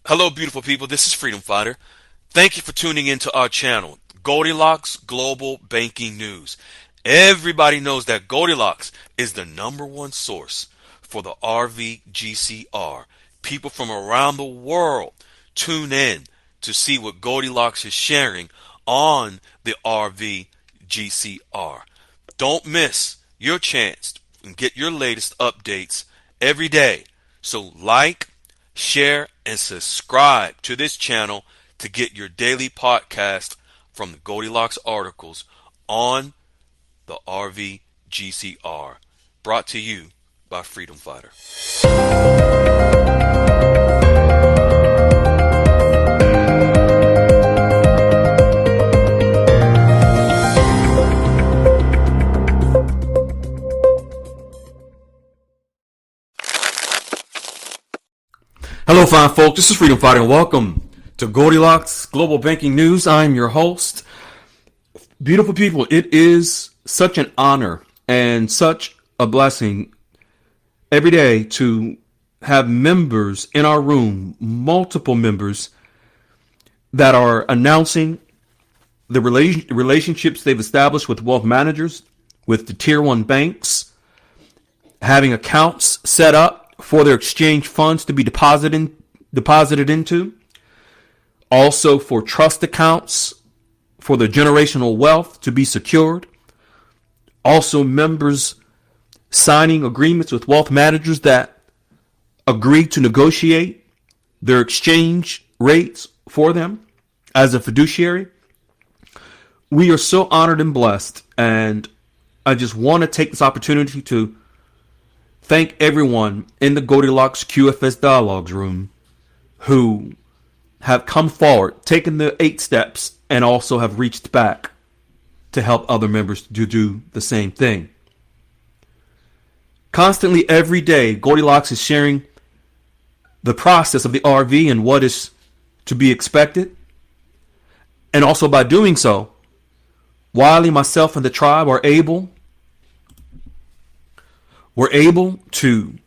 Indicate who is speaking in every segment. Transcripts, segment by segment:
Speaker 1: Hello, beautiful people. This is Freedom Fighter. Thank you for tuning into our channel, Goldilocks Global Banking News. Everybody knows that Goldilocks is the #1 source for the RVGCR. People from around the world tune in to see what Goldilocks is sharing on the RVGCR. Don't miss your chance and get your latest updates every day. So like, share, and subscribe to this channel to get your daily podcast from the Goldilocks articles on the RVGCR. Brought to you by Freedom Fighter.
Speaker 2: Hello, fine folks. This is Freedom Fighter, and welcome to Goldilocks Global Banking News. I'm your host. Beautiful people, it is such an honor and such a blessing every day to have members in our room, multiple members that are announcing the relationships they've established with wealth managers, with the tier 1 banks, having accounts set up for their exchange funds to be deposited into, also for trust accounts for their generational wealth to be secured, also members signing agreements with wealth managers that agree to negotiate their exchange rates for them as a fiduciary. We are so honored and blessed, and I just want to take this opportunity to thank everyone in the Goldilocks QFS Dialogues room who have come forward, taken the 8 steps, and also have reached back to help other members to do the same thing. Constantly, every day, Goldilocks is sharing the process of the RV and what is to be expected. And also by doing so, Wiley, myself, and the tribe are able to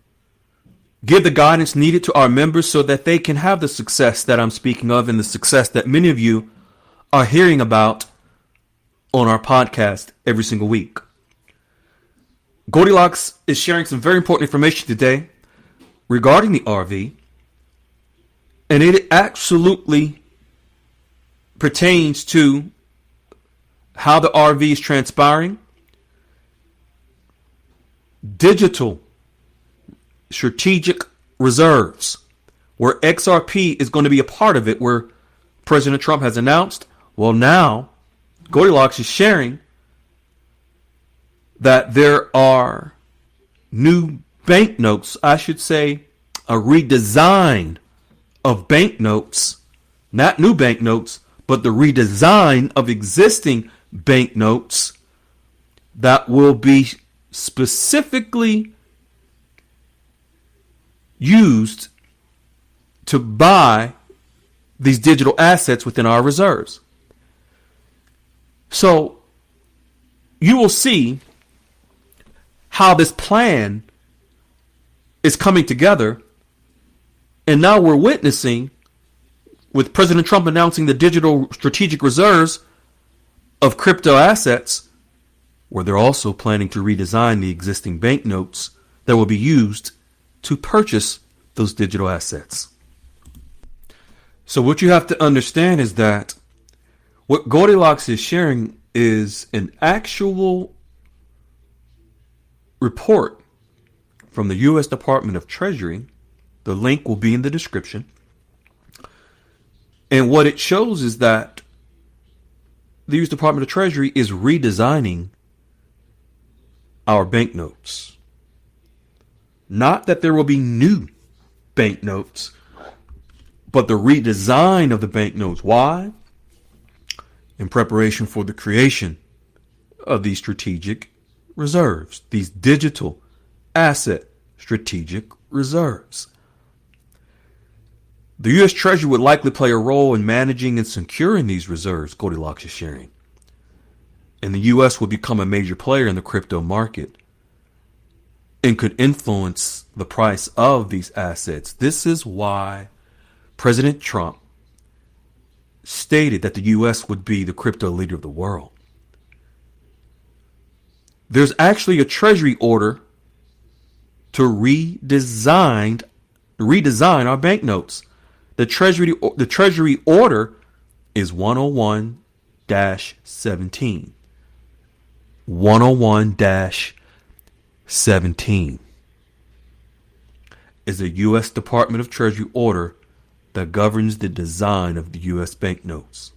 Speaker 2: give the guidance needed to our members so that they can have the success that I'm speaking of and the success that many of you are hearing about on our podcast every single week. Goldilocks is sharing some very important information today regarding the RV, and it absolutely pertains to how the RV is transpiring. Digital strategic reserves, where XRP is going to be a part of it, where President Trump has announced. Well, now Goldilocks is sharing that there are new banknotes, I should say a redesign of banknotes, not new banknotes, but the redesign of existing banknotes that will be specifically used to buy these digital assets within our reserves. So you will see how this plan is coming together. And now we're witnessing, with President Trump announcing the digital strategic reserves of crypto assets, where they're also planning to redesign the existing banknotes that will be used to purchase those digital assets. So what you have to understand is that what Goldilocks is sharing is an actual report from the U.S. Department of Treasury. The link will be in the description. And what it shows is that the U.S. Department of Treasury is redesigning our banknotes. Not that there will be new banknotes, but the redesign of the banknotes. Why? In preparation for the creation of these strategic reserves, these digital asset strategic reserves. The U.S. Treasury would likely play a role in managing and securing these reserves, Goldilocks is sharing. And the U.S. will become a major player in the crypto market and could influence the price of these assets. This is why President Trump stated that the U.S. would be the crypto leader of the world. There's actually a Treasury order to redesign our banknotes. The Treasury order is 101-17. 101-17 is the U.S. Department of Treasury order that governs the design of the U.S. banknotes.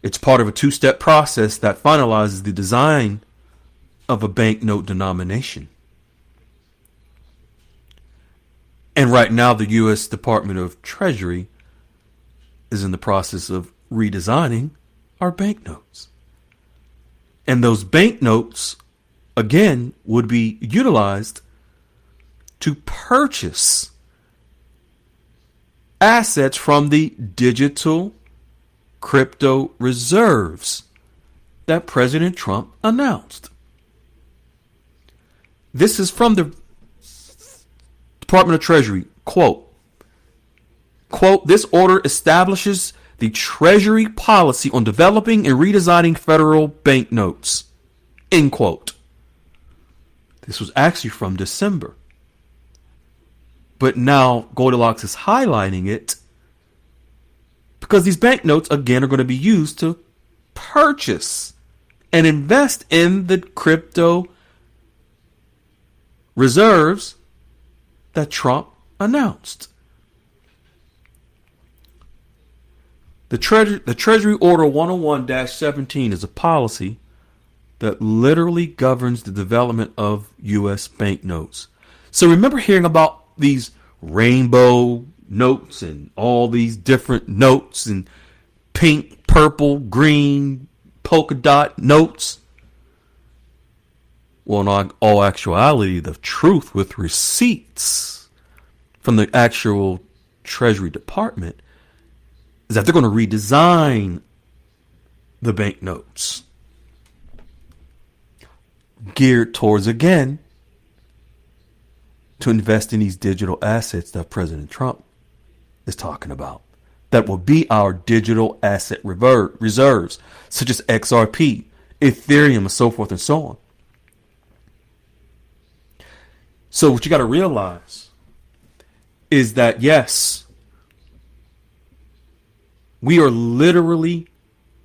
Speaker 2: It's part of a two-step process that finalizes the design of a banknote denomination. And right now, the U.S. Department of Treasury is in the process of redesigning our banknotes. And those banknotes, again, would be utilized to purchase assets from the digital crypto reserves that President Trump announced. This is from the Department of Treasury. Quote, this order establishes the Treasury policy on developing and redesigning federal banknotes. End quote. This was actually from December. But now Goldilocks is highlighting it because these banknotes, again, are going to be used to purchase and invest in the crypto reserves that Trump announced. The Treasury Order 101-17 is a policy that literally governs the development of U.S. banknotes. So remember hearing about these rainbow notes and all these different notes and pink, purple, green, polka dot notes? Well, in all actuality, the truth with receipts from the actual Treasury Department is that they're going to redesign the banknotes geared towards, again, to invest in these digital assets that President Trump is talking about. That will be our digital asset reserves, such as XRP, Ethereum, and so forth and so on. So what you got to realize is that, yes, we are literally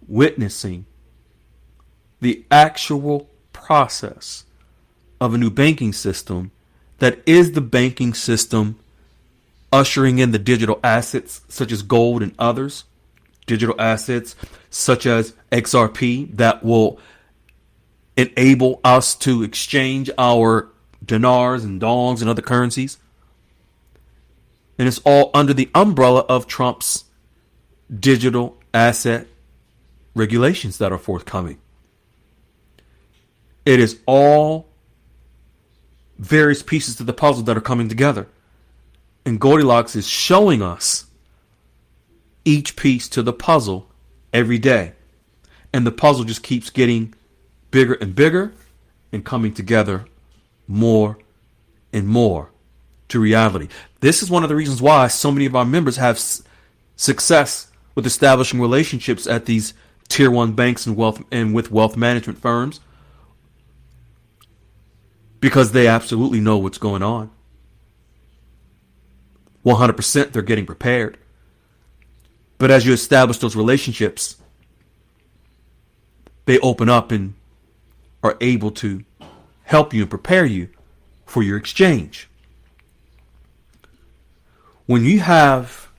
Speaker 2: witnessing the actual process of a new banking system that is the banking system ushering in the digital assets such as gold and others, digital assets such as XRP that will enable us to exchange our dinars and dongs and other currencies. And it's all under the umbrella of Trump's digital asset regulations that are forthcoming. It is all various pieces to the puzzle that are coming together. And Goldilocks is showing us each piece to the puzzle every day. And the puzzle just keeps getting bigger and bigger and coming together more and more to reality. This is one of the reasons why so many of our members have success with establishing relationships at these tier 1 banks and with wealth management firms, because they absolutely know what's going on. 100% they're getting prepared. But as you establish those relationships, they open up and are able to help you and prepare you for your exchange. When you have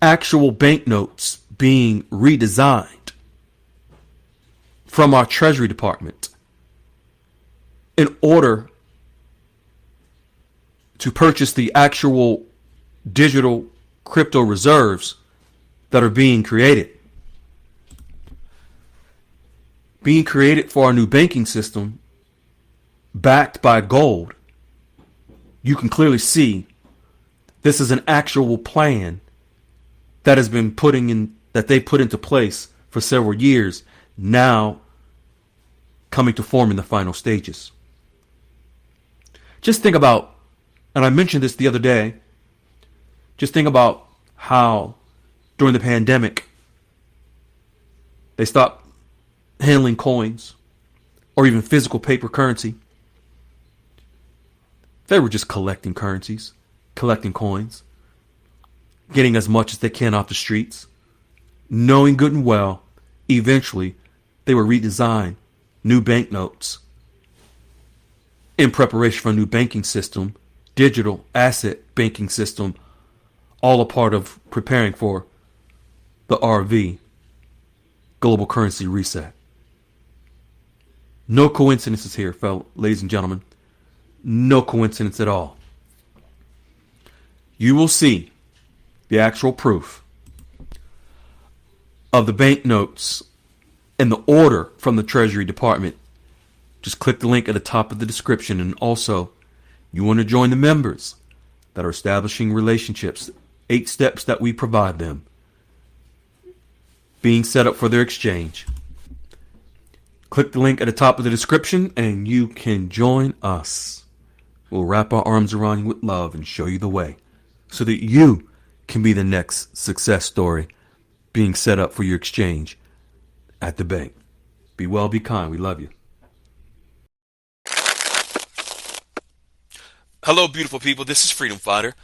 Speaker 2: actual banknotes being redesigned from our Treasury Department in order to purchase the actual digital crypto reserves that are being created for our new banking system backed by gold, you can clearly see this is an actual plan that has been that they put into place for several years, now coming to form in the final stages. Just think about, and I mentioned this the other day, Just think about how during the pandemic they stopped handling coins or even physical paper currency. They were just collecting currencies, collecting coins, getting as much as they can off the streets, knowing good and well, eventually they would redesign new banknotes in preparation for a new banking system, digital asset banking system, all a part of preparing for the RV, global currency reset. No coincidences here, fellow ladies and gentlemen. No coincidence at all. You will see the actual proof of the banknotes and the order from the Treasury Department. Just click the link at the top of the description. And also, you want to join the members that are establishing relationships, 8 steps that we provide them, being set up for their exchange. Click the link at the top of the description and you can join us. We'll wrap our arms around you with love and show you the way so that you can be the next success story being set up for your exchange at the bank. Be well, be kind. We love you.
Speaker 1: Hello, beautiful people. This is Freedom Fighter.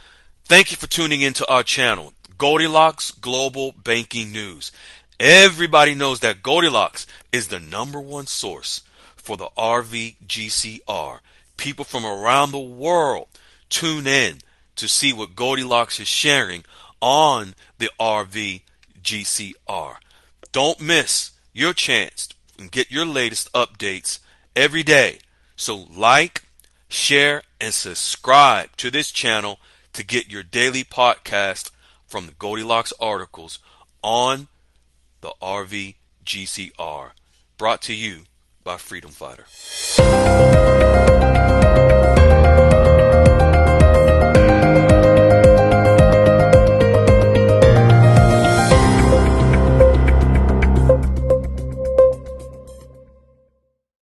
Speaker 1: Thank you for tuning into our channel, Goldilocks Global Banking News. Everybody knows that Goldilocks is the #1 source for the RVGCR. People from around the world tune in to see what Goldilocks is sharing on the RVGCR. Don't miss your chance and get your latest updates every day. So like, share, and subscribe to this channel to get your daily podcast from the Goldilocks articles on the RVGCR. Brought to you by Freedom Fighter.